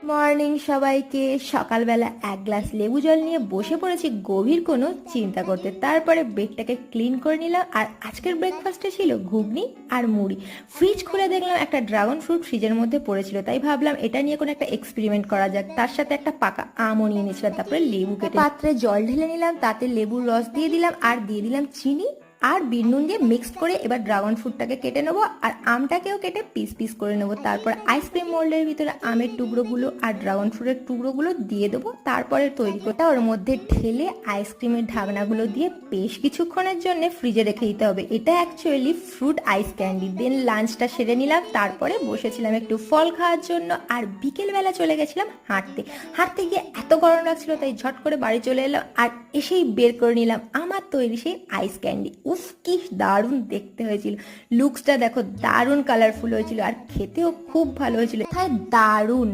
Morning সবাইকে। সকালবেলা এক গ্লাস লেবু জল নিয়ে বসে পড়েছি গভীর কোনো চিন্তা করতে। তারপরে বেডটাকে ক্লিন করে নিলাম। আর আজকের ব্রেকফাস্টে ছিল ঘুগনি আর মুড়ি। ফ্রিজ খুলে দেখলাম একটা ড্রাগন ফ্রুট ফ্রিজের মধ্যে পড়েছিল, তাই ভাবলাম এটা নিয়ে কোনো একটা এক্সপেরিমেন্ট করা যাক। তার সাথে একটা পাকা আমও নিয়ে নিয়েছিলাম। তারপরে লেবু কেটে পাত্রে জল ঢেলে নিলাম, তাতে লেবুর রস দিয়ে দিলাম আর দিয়ে দিলাম চিনি আর বিট নুন দিয়ে মিক্সড করে এবার ড্রাগন ফ্রুটটাকে কেটে নেবো আর আমটাকেও কেটে পিস পিস করে নেবো। তারপর আইসক্রিম মোল্ডের ভিতরে আমের টুকরোগুলো আর ড্রাগন ফ্রুটের টুকরোগুলো দিয়ে দেবো। তারপরে তৈরি করতে ওর মধ্যে ঢেলে আইসক্রিমের ঢাকনাগুলো দিয়ে বেশ কিছুক্ষণের জন্য ফ্রিজে রেখে দিতে হবে। এটা অ্যাকচুয়ালি ফ্রুট আইস ক্যান্ডি। দেন লাঞ্চটা সেরে নিলাম, তারপরে বসেছিলাম একটু ফল খাওয়ার জন্য। আর বিকেলবেলা চলে গেছিলাম হাঁটতে। হাঁটতে গিয়ে এত গরম লাগছিল তাই ঝট করে বাড়ি চলে এলাম আর এসেই বের করে নিলাম আমার তৈরি সেই আইস ক্যান্ডি। উফ, কি দারুণ দেখতে হয়েছিল। লুকসটা দেখো, দারুণ কালারফুল হয়েছিল আর খেতেও খুব ভালো হয়েছিল। তাই দারুণ।